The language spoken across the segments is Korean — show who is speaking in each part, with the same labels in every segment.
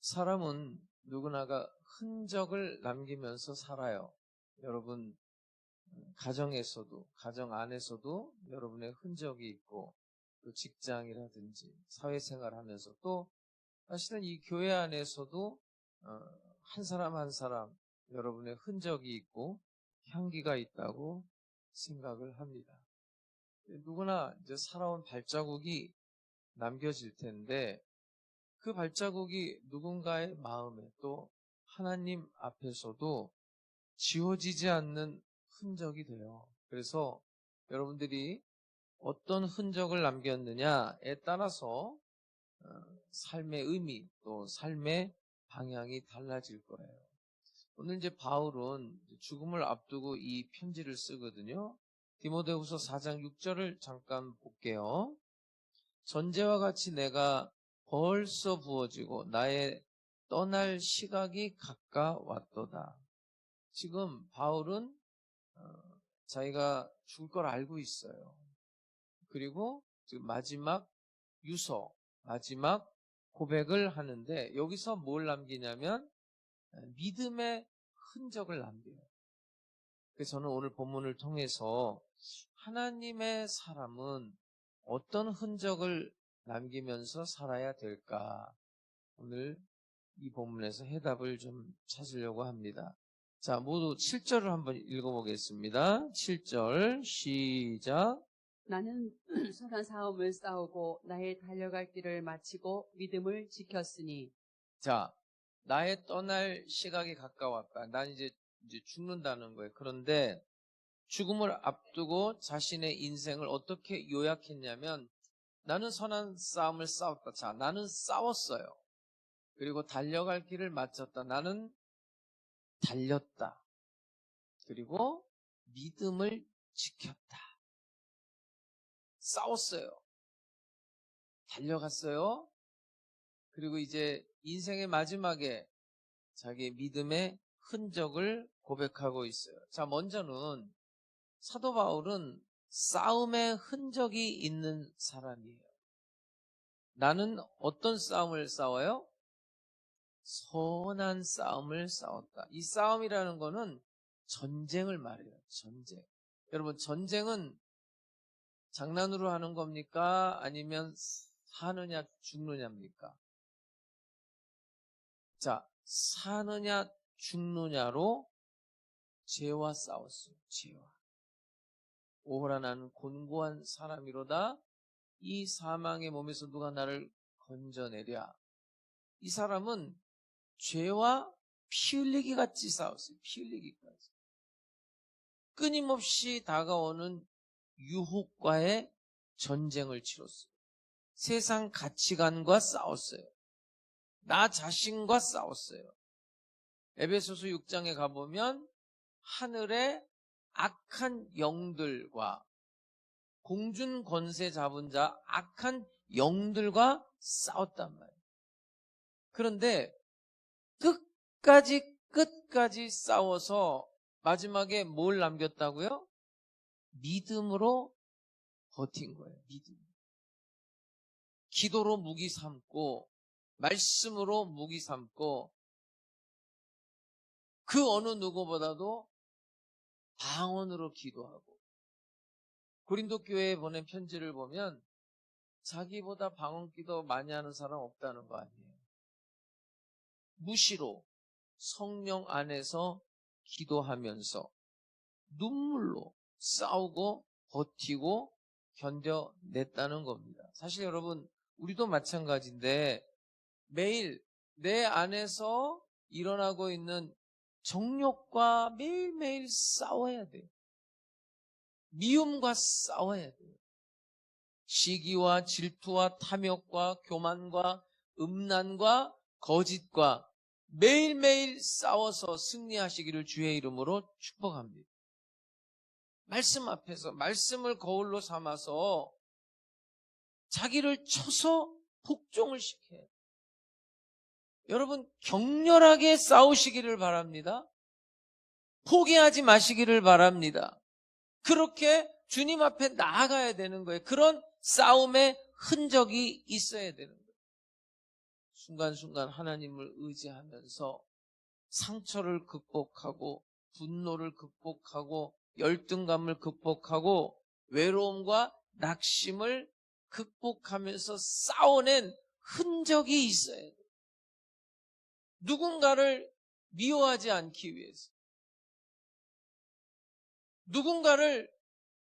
Speaker 1: 사람은 누구나가 흔적을 남기면서 살아요. 여러분, 가정에서도, 가정 안에서도 여러분의 흔적이 있고, 또 직장이라든지 사회생활 하면서 또 사실은 이 교회 안에서도 한 사람 한 사람 여러분의 흔적이 있고 향기가 있다고 생각을 합니다. 누구나 이제 살아온 발자국이 남겨질 텐데 그 발자국이 누군가의 마음에 또 하나님 앞에서도 지워지지 않는 흔적이 돼요. 그래서 여러분들이 어떤 흔적을 남겼느냐에 따라서 삶의 의미 또 삶의 방향이 달라질 거예요. 오늘 이제 바울은 죽음을 앞두고 이 편지를 쓰거든요. 디모데후서 4장 6절을 잠깐 볼게요. 전제와 같이 내가 벌써 부어지고 나의 떠날 시각이 가까웠도다. 지금 바울은 자기가 죽을 걸 알고 있어요. 그리고 지금 마지막 유서, 마지막 고백을 하는데 여기서 뭘 남기냐면 믿음의 흔적을 남겨요. 그래서 저는 오늘 본문을 통해서 하나님의 사람은 어떤 흔적을 남기면서 살아야 될까? 오늘 이 본문에서 해답을 좀 찾으려고 합니다. 자, 모두 7절을 한번 읽어보겠습니다. 7절 시작.
Speaker 2: 나는 선한 싸움을 싸우고 나의 달려갈 길을 마치고 믿음을 지켰으니.
Speaker 1: 자, 나의 떠날 시각이 가까웠다. 난 이제 죽는다는 거예요. 그런데 죽음을 앞두고 자신의 인생을 어떻게 요약했냐면 나는 선한 싸움을 싸웠다. 자, 나는 싸웠어요. 그리고 달려갈 길을 마쳤다. 나는 달렸다. 그리고 믿음을 지켰다. 싸웠어요. 달려갔어요. 그리고 이제 인생의 마지막에 자기의 믿음의 흔적을 고백하고 있어요. 자, 먼저는 사도 바울은 싸움의 흔적이 있는 사람이에요. 나는 어떤 싸움을 싸워요? 선한 싸움을 싸웠다. 이 싸움이라는 거는 전쟁을 말해요. 전쟁. 여러분, 전쟁은 장난으로 하는 겁니까? 아니면 사느냐 죽느냐입니까? 자, 사느냐 죽느냐로 죄와 싸웠어요. 죄와. 오호라 나는 곤고한 사람이로다. 이 사망의 몸에서 누가 나를 건져내랴. 이 사람은 죄와 피 흘리기 같이 싸웠어요. 피 흘리기까지. 끊임없이 다가오는 유혹과의 전쟁을 치렀어요. 세상 가치관과 싸웠어요. 나 자신과 싸웠어요. 에베소서 6장에 가보면 하늘의 악한 영들과 공중 권세 잡은 자 악한 영들과 싸웠단 말이에요. 그런데 끝까지 싸워서 마지막에 뭘 남겼다고요? 믿음으로 버틴 거예요. 믿음. 기도로 무기 삼고 말씀으로 무기 삼고 그 어느 누구보다도 방언으로 기도하고 고린도 교회에 보낸 편지를 보면 자기보다 방언 기도 많이 하는 사람 없다는 거 아니에요. 무시로 성령 안에서 기도하면서 눈물로 싸우고 버티고 견뎌냈다는 겁니다. 사실 여러분 우리도 마찬가지인데 매일 내 안에서 일어나고 있는 정욕과 매일매일 싸워야 돼요. 미움과 싸워야 돼요. 시기와 질투와 탐욕과 교만과 음란과 거짓과 매일매일 싸워서 승리하시기를 주의 이름으로 축복합니다. 말씀 앞에서 말씀을 거울로 삼아서 자기를 쳐서 복종을 시켜요. 여러분 격렬하게 싸우시기를 바랍니다. 포기하지 마시기를 바랍니다. 그렇게 주님 앞에 나아가야 되는 거예요. 그런 싸움의 흔적이 있어야 되는 거예요. 순간순간 하나님을 의지하면서 상처를 극복하고 분노를 극복하고 열등감을 극복하고 외로움과 낙심을 극복하면서 싸워낸 흔적이 있어야 돼요. 누군가를 미워하지 않기 위해서, 누군가를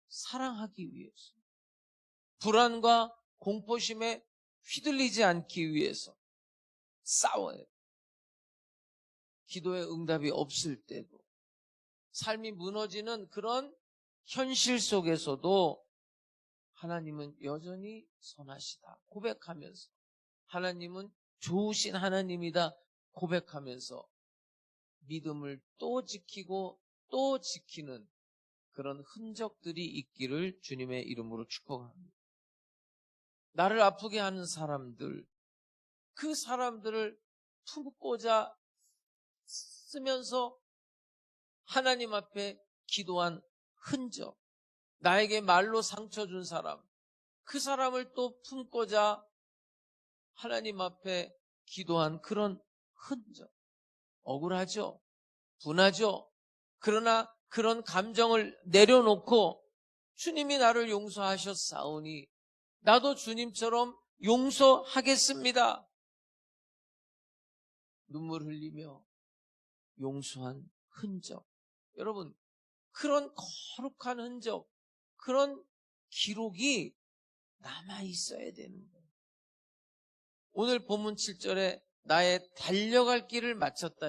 Speaker 1: 사랑하기 위해서, 불안과 공포심에 휘둘리지 않기 위해서 싸워요. 기도의 응답이 없을 때도, 삶이 무너지는 그런 현실 속에서도 하나님은 여전히 선하시다 고백하면서, 하나님은 좋으신 하나님이다 고백하면서 믿음을 또 지키고 또 지키는 그런 흔적들이 있기를 주님의 이름으로 축복합니다. 나를 아프게 하는 사람들, 그 사람들을 품고자 쓰면서 하나님 앞에 기도한 흔적, 나에게 말로 상처 준 사람, 그 사람을 또 품고자 하나님 앞에 기도한 그런 흔적. 억울하죠? 분하죠? 그러나 그런 감정을 내려놓고 주님이 나를 용서하셨사오니 나도 주님처럼 용서하겠습니다. 눈물 흘리며 용서한 흔적. 여러분, 그런 거룩한 흔적, 그런 기록이 남아 있어야 되는 거예요. 오늘 본문 7절에 나의 달려갈 길을 마쳤다.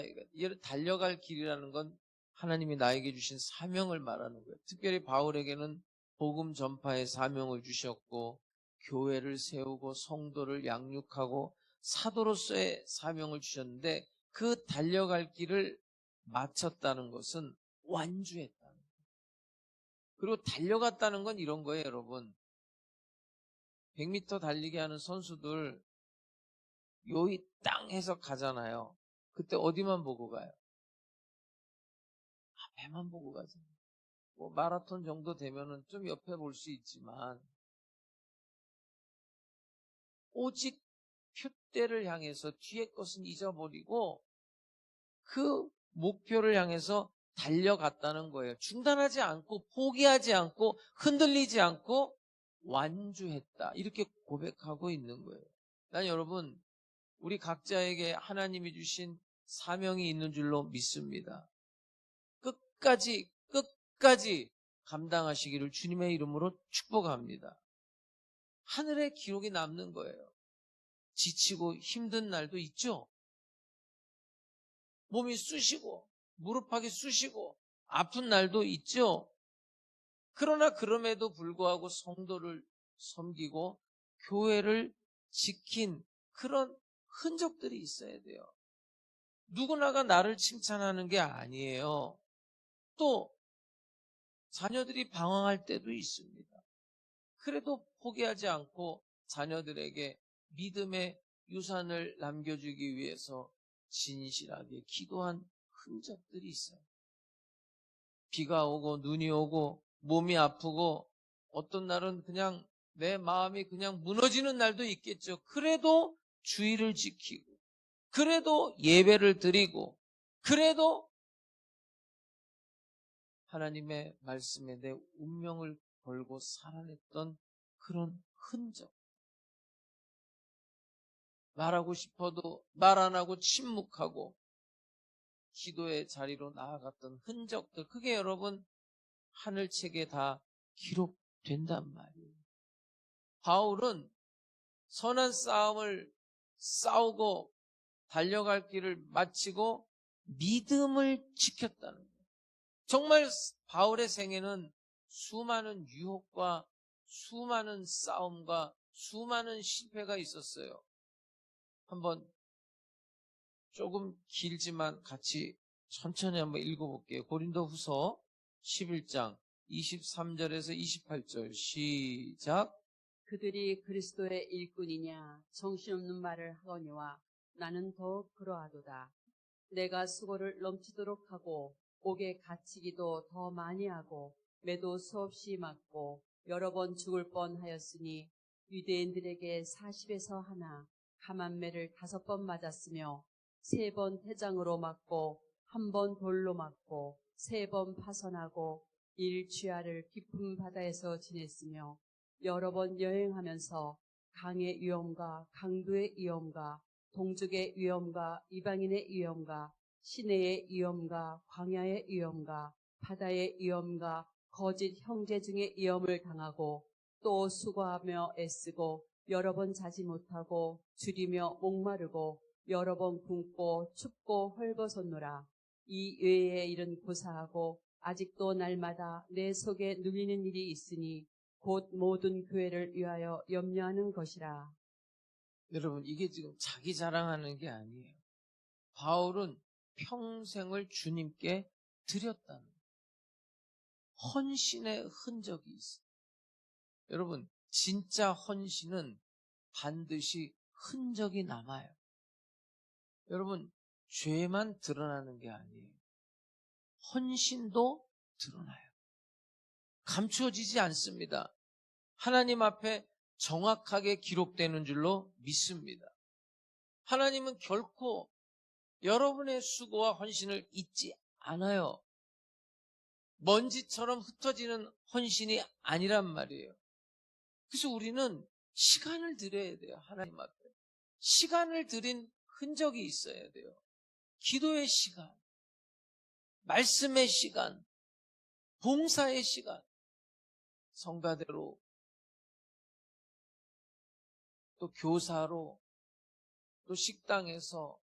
Speaker 1: 달려갈 길이라는 건 하나님이 나에게 주신 사명을 말하는 거예요. 특별히 바울에게는 복음 전파의 사명을 주셨고 교회를 세우고 성도를 양육하고 사도로서의 사명을 주셨는데, 그 달려갈 길을 마쳤다는 것은 완주했다는 거예요. 그리고 달려갔다는 건 이런 거예요, 여러분. 100m 달리기 하는 선수들 요이 땅 해서 가잖아요. 그때 어디만 보고 가요? 앞에만 보고 가잖아요. 뭐 마라톤 정도 되면은 좀 옆에 볼 수 있지만 오직 표대를 향해서 뒤에 것은 잊어버리고 그 목표를 향해서 달려갔다는 거예요. 중단하지 않고 포기하지 않고 흔들리지 않고 완주했다. 이렇게 고백하고 있는 거예요. 난 여러분, 우리 각자에게 하나님이 주신 사명이 있는 줄로 믿습니다. 끝까지 감당하시기를 주님의 이름으로 축복합니다. 하늘의 기록이 남는 거예요. 지치고 힘든 날도 있죠. 몸이 쑤시고 무릎팍이 쑤시고 아픈 날도 있죠. 그러나 그럼에도 불구하고 성도를 섬기고 교회를 지킨 그런 흔적들이 있어야 돼요. 누구나가 나를 칭찬하는 게 아니에요. 또 자녀들이 방황할 때도 있습니다. 그래도 포기하지 않고 자녀들에게 믿음의 유산을 남겨주기 위해서 진실하게 기도한 흔적들이 있어요. 비가 오고 눈이 오고 몸이 아프고 어떤 날은 그냥 내 마음이 그냥 무너지는 날도 있겠죠. 그래도 주의를 지키고, 그래도 예배를 드리고, 그래도 하나님의 말씀에 내 운명을 걸고 살아냈던 그런 흔적. 말하고 싶어도 말 안 하고 침묵하고 기도의 자리로 나아갔던 흔적들, 그게 여러분 하늘책에 다 기록된단 말이에요. 바울은 선한 싸움을 싸우고 달려갈 길을 마치고 믿음을 지켰다는 거예요. 정말 바울의 생애는 수많은 유혹과 수많은 싸움과 수많은 실패가 있었어요. 한번 조금 길지만 같이 천천히 한번 읽어볼게요. 고린도후서 11장 23절에서 28절 시작.
Speaker 2: 그들이 그리스도의 일꾼이냐 정신없는 말을 하거니와 나는 더욱 그러하도다. 내가 수고를 넘치도록 하고 옥에 갇히기도 더 많이 하고 매도 수없이 맞고 여러 번 죽을 뻔하였으니 유대인들에게 40에서 하나 가만매를 5번 맞았으며 3번 태장으로 맞고 1번 돌로 맞고 3번 파선하고 일취하를 깊은 바다에서 지냈으며 여러 번 여행하면서 강의 위험과 강도의 위험과 동족의 위험과 이방인의 위험과 시내의 위험과 광야의 위험과 바다의 위험과 거짓 형제 중의 위험을 당하고 또 수고하며 애쓰고 여러 번 자지 못하고 줄이며 목마르고 여러 번 굶고 춥고 헐벗었노라. 이 외의 일은 고사하고 아직도 날마다 내 속에 눌리는 일이 있으니 곧 모든 교회를 위하여 염려하는 것이라.
Speaker 1: 여러분, 이게 지금 자기 자랑하는 게 아니에요. 바울은 평생을 주님께 드렸다는 거예요. 헌신의 흔적이 있어요. 여러분, 진짜 헌신은 반드시 흔적이 남아요. 여러분, 죄만 드러나는 게 아니에요. 헌신도 드러나요. 감추어지지 않습니다. 하나님 앞에 정확하게 기록되는 줄로 믿습니다. 하나님은 결코 여러분의 수고와 헌신을 잊지 않아요. 먼지처럼 흩어지는 헌신이 아니란 말이에요. 그래서 우리는 시간을 들여야 돼요. 하나님 앞에. 시간을 들인 흔적이 있어야 돼요. 기도의 시간, 말씀의 시간, 봉사의 시간, 성가대로, 또 교사로, 또 식당에서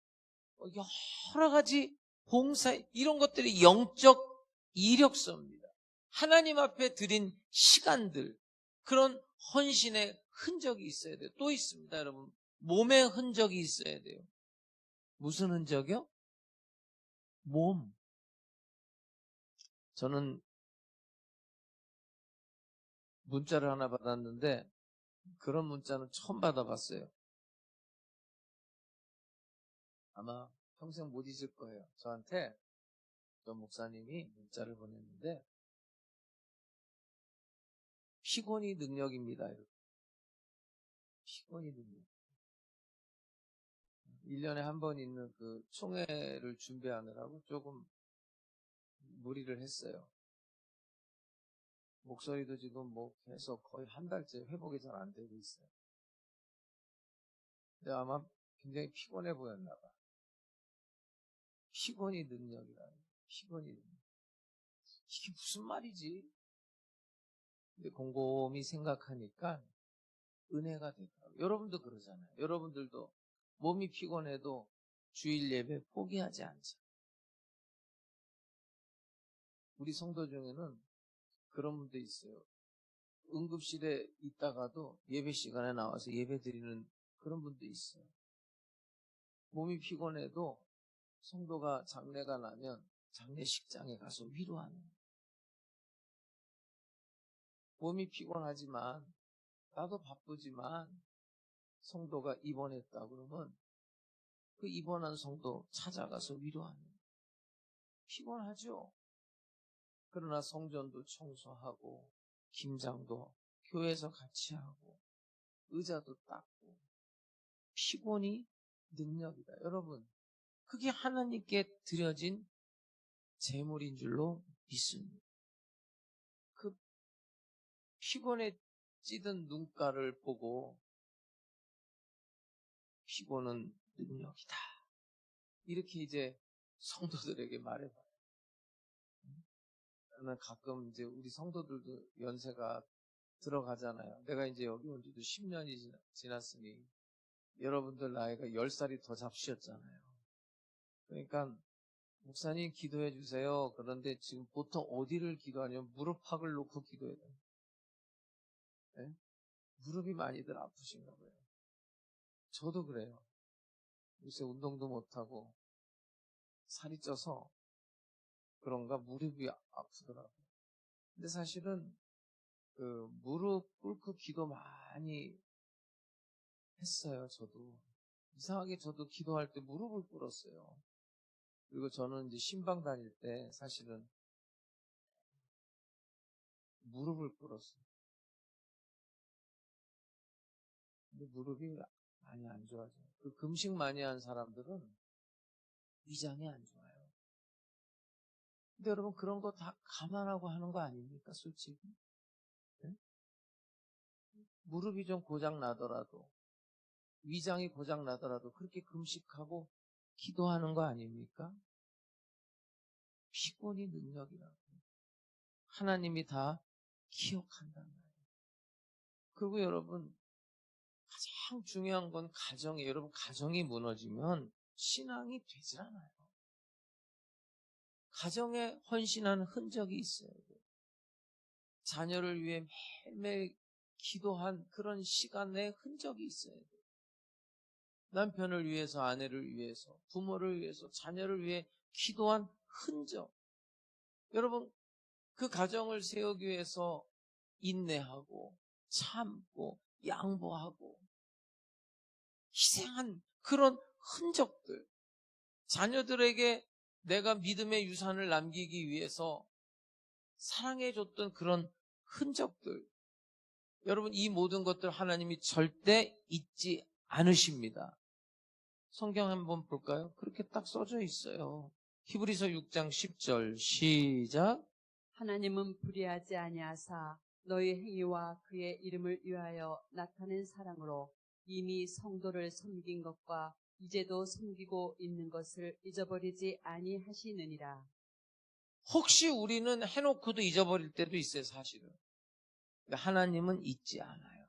Speaker 1: 여러 가지 봉사, 이런 것들이 영적 이력서입니다. 하나님 앞에 드린 시간들, 그런 헌신의 흔적이 있어야 돼요. 또 있습니다, 여러분. 몸의 흔적이 있어야 돼요. 무슨 흔적이요? 몸. 저는 문자를 하나 받았는데 그런 문자는 처음 받아봤어요. 아마 평생 못 잊을 거예요. 저한테 저 목사님이 문자를 보냈는데 피곤이 능력입니다. 피곤이 능력. 1년에 한 번 있는 그 총회를 준비하느라고 조금 무리를 했어요. 목소리도 지금 뭐 계속 거의 한 달째 회복이 잘 안 되고 있어요. 근데 아마 굉장히 피곤해 보였나 봐. 피곤이 능력이라. 피곤이 능력. 이게 무슨 말이지? 근데 곰곰이 생각하니까 은혜가 되더라고요. 여러분도 그러잖아요. 여러분들도 몸이 피곤해도 주일 예배 포기하지 않죠. 우리 성도 중에는 그런 분도 있어요. 응급실에 있다가도 예배 시간에 나와서 예배 드리는 그런 분도 있어요. 몸이 피곤해도 성도가 장례가 나면 장례식장에 가서 위로하는. 몸이 피곤하지만 나도 바쁘지만 성도가 입원했다 그러면 그 입원한 성도 찾아가서 위로하는. 피곤하죠. 그러나 성전도 청소하고 김장도 교회에서 같이 하고 의자도 닦고 피곤이 능력이다. 여러분, 그게 하나님께 드려진 제물인 줄로 믿습니다. 그 피곤에 찌든 눈가를 보고 피곤은 능력이다. 이렇게 이제 성도들에게 말해봐요. 저는 가끔 이제 우리 성도들도 연세가 들어가잖아요. 내가 이제 여기 온 지도 10년이 지났으니 여러분들 나이가 10살이 더 잡수셨잖아요. 그러니까 목사님 기도해 주세요. 그런데 지금 보통 어디를 기도하냐면 무릎팍을 놓고 기도해야 돼요. 네? 무릎이 많이들 아프신가 봐요. 저도 그래요. 요새 운동도 못하고 살이 쪄서 그런가 무릎이 아프더라고요. 근데 사실은 그 무릎 꿇고 기도 많이 했어요. 저도 이상하게 저도 기도할 때 무릎을 꿇었어요. 그리고 저는 이제 신방 다닐 때 사실은 무릎을 꿇었어요. 근데 무릎이 많이 안 좋아져요. 그 금식 많이 한 사람들은 위장이 안 좋아요. 근데 여러분 그런 거 다 감안하고 하는 거 아닙니까? 솔직히. 네? 무릎이 좀 고장 나더라도 위장이 고장 나더라도 그렇게 금식하고 기도하는 거 아닙니까? 피곤이 능력이라고. 하나님이 다 기억한단 말이에요. 그리고 여러분 가장 중요한 건 가정이에요. 여러분 가정이 무너지면 신앙이 되질 않아요. 가정에 헌신하는 흔적이 있어야 돼요. 자녀를 위해 매일매일 기도한 그런 시간의 흔적이 있어야 돼요. 남편을 위해서, 아내를 위해서, 부모를 위해서, 자녀를 위해 기도한 흔적. 여러분 그 가정을 세우기 위해서 인내하고 참고 양보하고 희생한 그런 흔적들, 자녀들에게 내가 믿음의 유산을 남기기 위해서 사랑해줬던 그런 흔적들, 여러분 이 모든 것들 하나님이 절대 잊지 않으십니다. 성경 한번 볼까요? 그렇게 딱 써져 있어요. 히브리서 6장 10절 시작.
Speaker 2: 하나님은 불의하지 아니하사 너희 행위와 그의 이름을 위하여 나타낸 사랑으로 이미 성도를 섬긴 것과 이제도 섬기고 있는 것을 잊어버리지 아니하시느니라.
Speaker 1: 혹시 우리는 해놓고도 잊어버릴 때도 있어요, 사실은. 하나님은 잊지 않아요.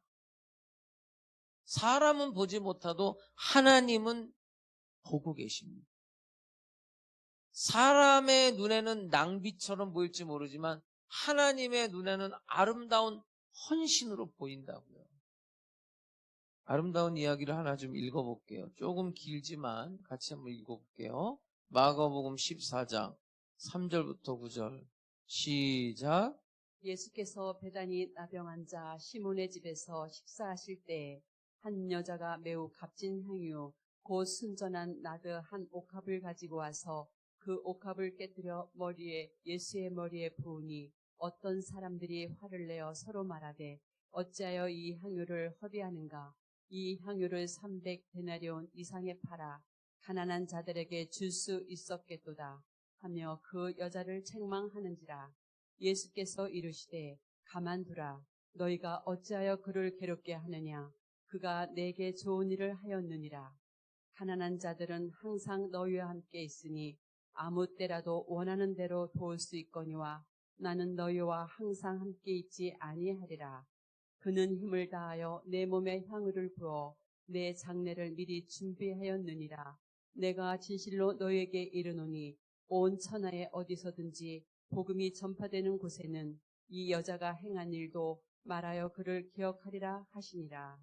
Speaker 1: 사람은 보지 못하도 하나님은 보고 계십니다. 사람의 눈에는 낭비처럼 보일지 모르지만 하나님의 눈에는 아름다운 헌신으로 보인다고요. 아름다운 이야기를 하나 좀 읽어볼게요. 조금 길지만 같이 한번 읽어볼게요. 마가복음 14장 3절부터 9절 시작.
Speaker 2: 예수께서 베다니 나병한 자 시몬의 집에서 식사하실 때에 한 여자가 매우 값진 향유 곧 순전한 나드 한 옥합을 가지고 와서 그 옥합을 깨뜨려 예수의 머리에 부으니 어떤 사람들이 화를 내어 서로 말하되 어찌하여 이 향유를 허비하는가. 이 향유를 300데나리온 이상에 팔아 가난한 자들에게 줄 수 있었겠도다 하며 그 여자를 책망하는지라. 예수께서 이르시되 가만두라. 너희가 어찌하여 그를 괴롭게 하느냐. 그가 내게 좋은 일을 하였느니라. 가난한 자들은 항상 너희와 함께 있으니 아무 때라도 원하는 대로 도울 수 있거니와 나는 너희와 항상 함께 있지 아니하리라. 그는 힘을 다하여 내 몸에 향유를 부어 내 장례를 미리 준비하였느니라. 내가 진실로 너희에게 이르노니 온 천하에 어디서든지 복음이 전파되는 곳에는 이 여자가 행한 일도 말하여 그를 기억하리라 하시니라.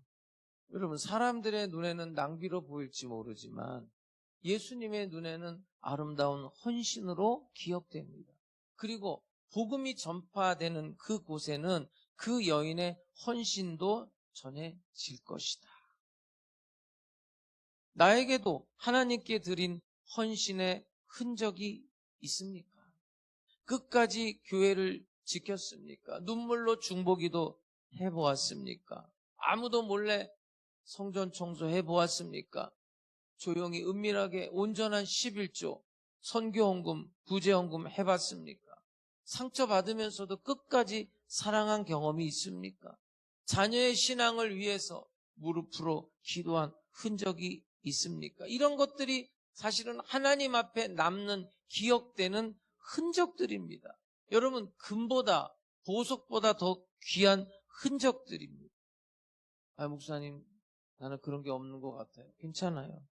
Speaker 1: 여러분 사람들의 눈에는 낭비로 보일지 모르지만 예수님의 눈에는 아름다운 헌신으로 기억됩니다. 그리고 복음이 전파되는 그 곳에는 그 여인의 헌신도 전해질 것이다. 나에게도 하나님께 드린 헌신의 흔적이 있습니까? 끝까지 교회를 지켰습니까? 눈물로 중보기도 해보았습니까? 아무도 몰래 성전 청소해보았습니까? 조용히 은밀하게 온전한 11조, 선교헌금, 구제헌금 해봤습니까? 상처받으면서도 끝까지 사랑한 경험이 있습니까? 자녀의 신앙을 위해서 무릎으로 기도한 흔적이 있습니까? 이런 것들이 사실은 하나님 앞에 남는 기억되는 흔적들입니다. 여러분, 금보다 보석보다 더 귀한 흔적들입니다. 목사님, 나는 그런 게 없는 것 같아요. 괜찮아요.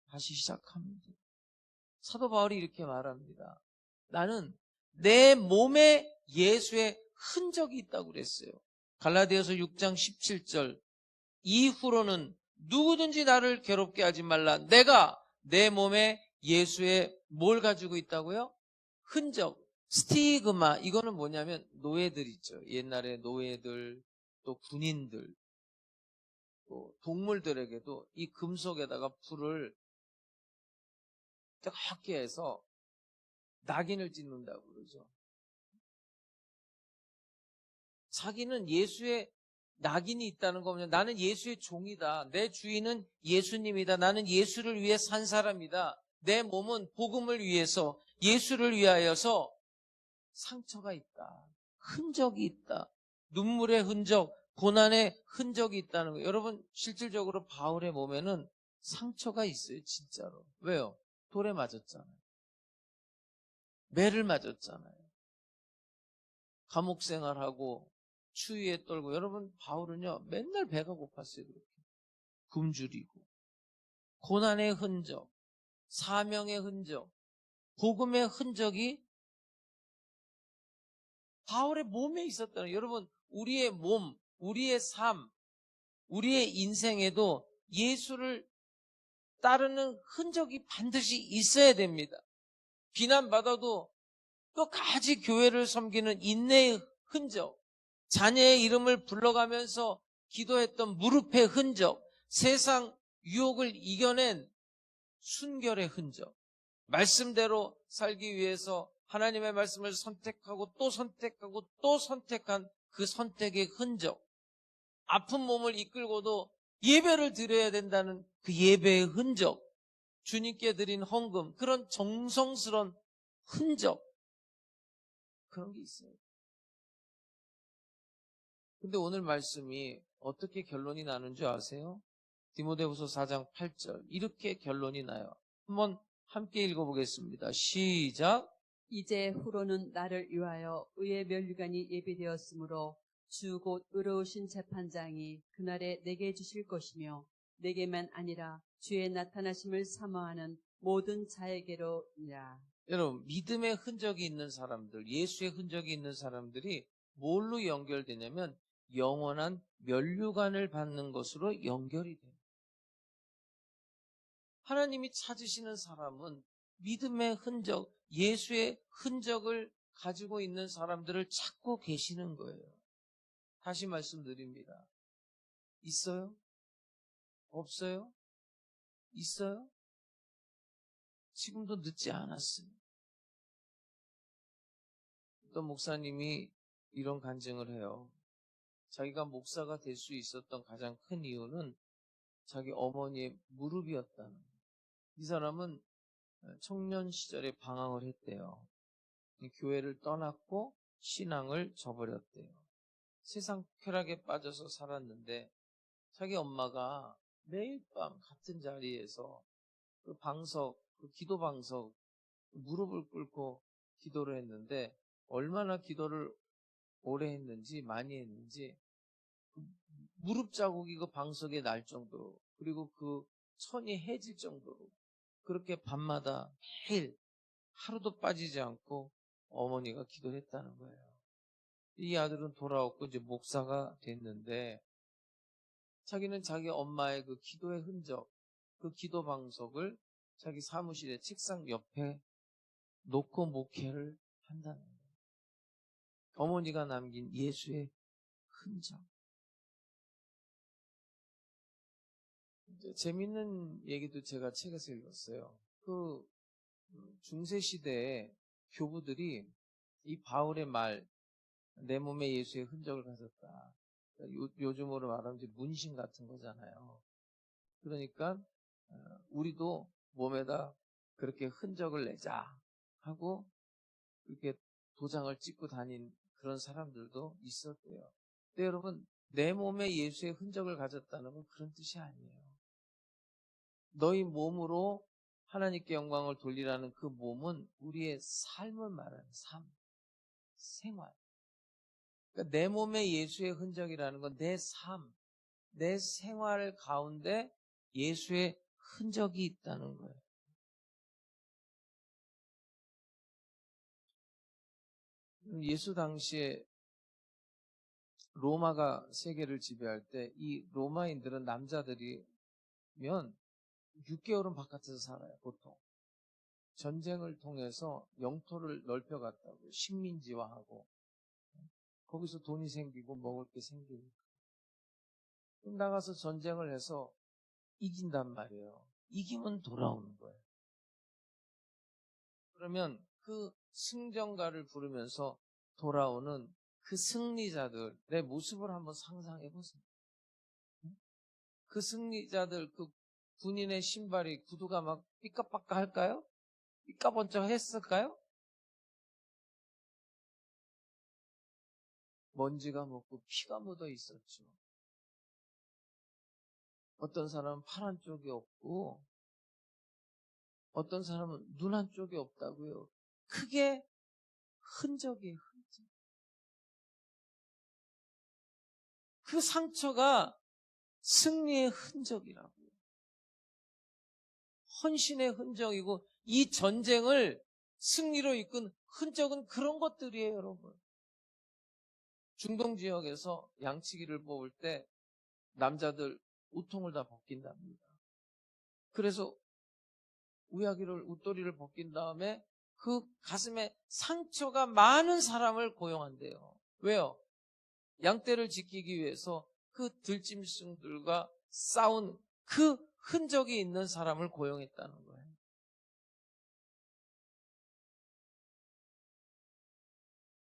Speaker 1: 다시 시작합니다. 사도 바울이 이렇게 말합니다. 나는 내 몸에 예수의 흔적이 있다고 그랬어요. 갈라디아서 6장 17절 이후로는 누구든지 나를 괴롭게 하지 말라. 내가 내 몸에 예수의 뭘 가지고 있다고요? 흔적, 스티그마. 이거는 뭐냐면 노예들 있죠. 옛날에 노예들, 또 군인들, 또 동물들에게도 이 금속에다가 불을 뜨겁게 해서 낙인을 찍는다고 그러죠. 자기는 예수의 낙인이 있다는 거면 나는 예수의 종이다. 내 주인은 예수님이다. 나는 예수를 위해 산 사람이다. 내 몸은 복음을 위해서 예수를 위하여서 상처가 있다. 흔적이 있다. 눈물의 흔적, 고난의 흔적이 있다는 거예요. 여러분 실질적으로 바울의 몸에는 상처가 있어요. 진짜로. 왜요? 돌에 맞았잖아요. 매를 맞았잖아요. 감옥 생활하고 추위에 떨고. 여러분 바울은요 맨날 배가 고팠어요. 그렇게 굶주리고 고난의 흔적, 사명의 흔적, 복음의 흔적이 바울의 몸에 있었다는. 여러분 우리의 몸, 우리의 삶, 우리의 인생에도 예수를 따르는 흔적이 반드시 있어야 됩니다. 비난받아도 끝까지 교회를 섬기는 인내의 흔적, 자녀의 이름을 불러가면서 기도했던 무릎의 흔적, 세상 유혹을 이겨낸 순결의 흔적, 말씀대로 살기 위해서 하나님의 말씀을 선택하고 또 선택하고 또 선택한 그 선택의 흔적, 아픈 몸을 이끌고도 예배를 드려야 된다는 그 예배의 흔적, 주님께 드린 헌금, 그런 정성스러운 흔적, 그런 게 있어요. 근데 오늘 말씀이 어떻게 결론이 나는 줄 아세요? 디모데후서 4장 8절 이렇게 결론이 나요. 한번 함께 읽어보겠습니다. 시작.
Speaker 2: 이제 후로는 나를 위하여 의의 면류관이 예비되었으므로 주 곧 의로우신 재판장이 그날에 내게 주실 것이며 내게만 아니라 주의 나타나심을 사모하는 모든 자에게로니라.
Speaker 1: 여러분 믿음의 흔적이 있는 사람들, 예수의 흔적이 있는 사람들이 뭘로 연결되냐면 영원한 면류관을 받는 것으로 연결이 돼요. 하나님이 찾으시는 사람은 믿음의 흔적, 예수의 흔적을 가지고 있는 사람들을 찾고 계시는 거예요. 다시 말씀드립니다. 있어요? 없어요? 있어요? 지금도 늦지 않았어요. 어떤 목사님이 이런 간증을 해요. 자기가 목사가 될 수 있었던 가장 큰 이유는 자기 어머니의 무릎이었다는 거예요. 이 사람은 청년 시절에 방황을 했대요. 교회를 떠났고 신앙을 저버렸대요. 세상 쾌락에 빠져서 살았는데 자기 엄마가 매일 밤 같은 자리에서 그 방석, 그 기도 방석, 무릎을 꿇고 기도를 했는데 얼마나 기도를 오래 했는지 많이 했는지 무릎 자국이 그 방석에 날 정도로, 그리고 그 천이 해질 정도로 그렇게 밤마다 매일 하루도 빠지지 않고 어머니가 기도했다는 거예요. 이 아들은 돌아왔고 이제 목사가 됐는데 자기는 자기 엄마의 그 기도의 흔적, 그 기도 방석을 자기 사무실의 책상 옆에 놓고 목회를 한다는 거예요. 어머니가 남긴 예수의 흔적. 이제 재밌는 얘기도 제가 책에서 읽었어요. 그 중세시대에 교부들이 이 바울의 말, 내 몸에 예수의 흔적을 가졌다. 요즘으로 말하면 이제 문신 같은 거잖아요. 그러니까 우리도 몸에다 그렇게 흔적을 내자 하고 그렇게 도장을 찍고 다닌 그런 사람들도 있었대요. 근데 여러분, 내 몸에 예수의 흔적을 가졌다는 건 그런 뜻이 아니에요. 너희 몸으로 하나님께 영광을 돌리라는 그 몸은 우리의 삶을 말하는 삶, 생활. 그러니까 내 몸에 예수의 흔적이라는 건 내 삶, 내 생활 가운데 예수의 흔적이 있다는 거예요. 예수 당시에 로마가 세계를 지배할 때 이 로마인들은 남자들이면 6개월은 바깥에서 살아요, 보통. 전쟁을 통해서 영토를 넓혀갔다고, 식민지화하고, 거기서 돈이 생기고 먹을 게 생기니까. 그럼 나가서 전쟁을 해서 이긴단 말이에요. 이기면 돌아오는 거예요. 그러면 그 승전가를 부르면서 돌아오는 그 승리자들의 모습을 한번 상상해 보세요. 그 승리자들, 그 군인의 신발이 구두가 막 삐까빠까 할까요? 삐까번쩍 했을까요? 먼지가 묻고 피가 묻어 있었죠. 어떤 사람은 팔 한쪽이 없고 어떤 사람은 눈 한쪽이 없다고요. 크게 흔적이에요. 흔적. 그 상처가 승리의 흔적이라고요. 헌신의 흔적이고 이 전쟁을 승리로 이끈 흔적은 그런 것들이에요, 여러분. 중동 지역에서 양치기를 뽑을 때 남자들 우통을 다 벗긴답니다. 그래서 우야기를 웃도리를 벗긴 다음에 그 가슴에 상처가 많은 사람을 고용한대요. 왜요? 양떼를 지키기 위해서 그 들짐승들과 싸운 그 흔적이 있는 사람을 고용했다는 거예요.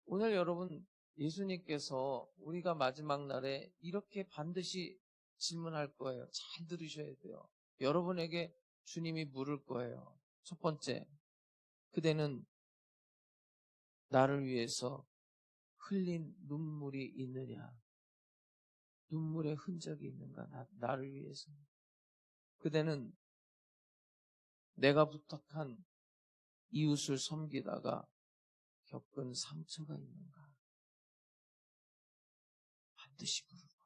Speaker 1: 오늘 여러분, 예수님께서 우리가 마지막 날에 이렇게 반드시 질문할 거예요. 잘 들으셔야 돼요. 여러분에게 주님이 물을 거예요. 첫 번째, 그대는 나를 위해서 흘린 눈물이 있느냐? 눈물의 흔적이 있는가? 나를 위해서. 그대는 내가 부탁한 이웃을 섬기다가 겪은 상처가 있는가? 반드시 물을 거예요.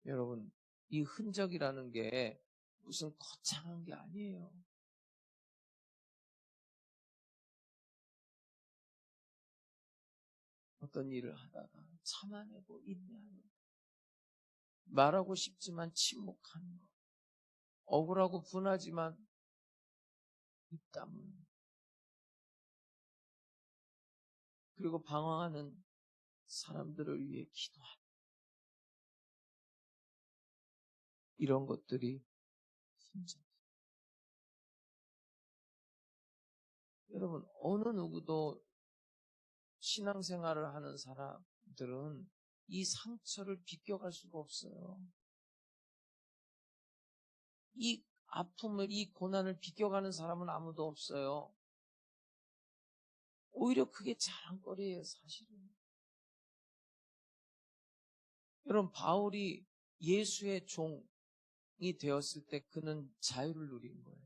Speaker 1: 여러분, 이 흔적이라는 게 무슨 거창한 게 아니에요. 어떤 일을 하다가 참아내고 인내하는 것, 말하고 싶지만 침묵하는 것, 억울하고 분하지만 입 다무는 것, 그리고 방황하는 사람들을 위해 기도하는 이런 것들이 흔적이에요. 여러분, 어느 누구도 신앙생활을 하는 사람들은 이 상처를 비껴갈 수가 없어요. 이 아픔을, 이 고난을 비껴가는 사람은 아무도 없어요. 오히려 그게 자랑거리예요, 사실은. 여러분, 바울이 예수의 종이 되었을 때 그는 자유를 누린 거예요.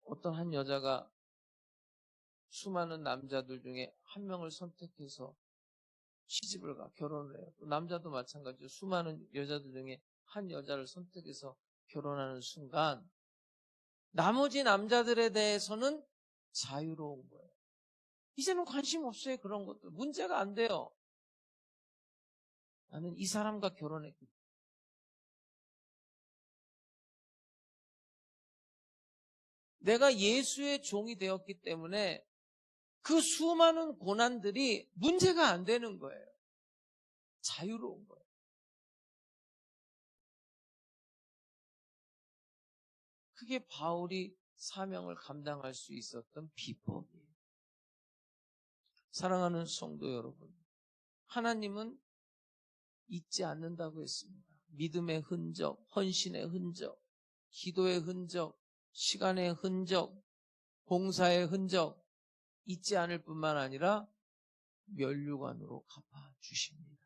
Speaker 1: 어떤 한 여자가 수많은 남자들 중에 한 명을 선택해서 시집을 가, 결혼을 해요. 또 남자도 마찬가지로 수많은 여자들 중에 한 여자를 선택해서 결혼하는 순간 나머지 남자들에 대해서는 자유로운 거예요. 이제는 관심 없어요, 그런 것들. 문제가 안 돼요. 나는 이 사람과 결혼했기 때문에. 내가 예수의 종이 되었기 때문에 그 수많은 고난들이 문제가 안 되는 거예요. 자유로운 거예요. 그게 바울이 사명을 감당할 수 있었던 비법이에요. 사랑하는 성도 여러분, 하나님은 잊지 않는다고 했습니다. 믿음의 흔적, 헌신의 흔적, 기도의 흔적, 시간의 흔적, 봉사의 흔적 잊지 않을 뿐만 아니라 면류관으로 갚아주십니다.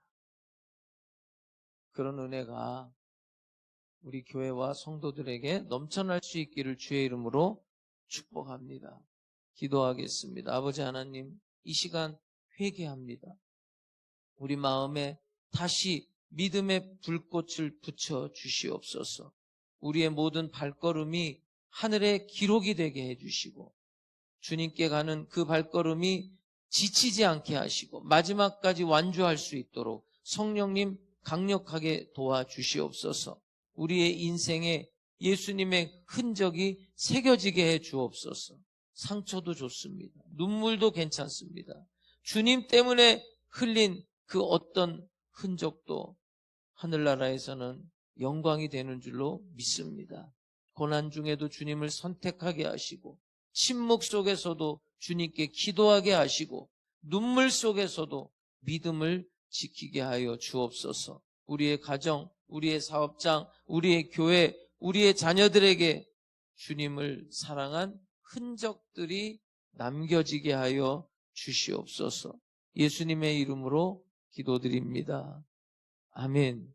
Speaker 1: 그런 은혜가 우리 교회와 성도들에게 넘쳐날 수 있기를 주의 이름으로 축복합니다. 기도하겠습니다. 아버지 하나님, 이 시간 회개합니다. 우리 마음에 다시 믿음의 불꽃을 붙여 주시옵소서. 우리의 모든 발걸음이 하늘의 기록이 되게 해주시고 주님께 가는 그 발걸음이 지치지 않게 하시고 마지막까지 완주할 수 있도록 성령님 강력하게 도와주시옵소서. 우리의 인생에 예수님의 흔적이 새겨지게 해 주옵소서. 상처도 좋습니다. 눈물도 괜찮습니다. 주님 때문에 흘린 그 어떤 흔적도 하늘나라에서는 영광이 되는 줄로 믿습니다. 고난 중에도 주님을 선택하게 하시고 침묵 속에서도 주님께 기도하게 하시고 눈물 속에서도 믿음을 지키게 하여 주옵소서. 우리의 가정, 우리의 사업장, 우리의 교회, 우리의 자녀들에게 주님을 사랑한 흔적들이 남겨지게 하여 주시옵소서. 예수님의 이름으로 기도드립니다. 아멘.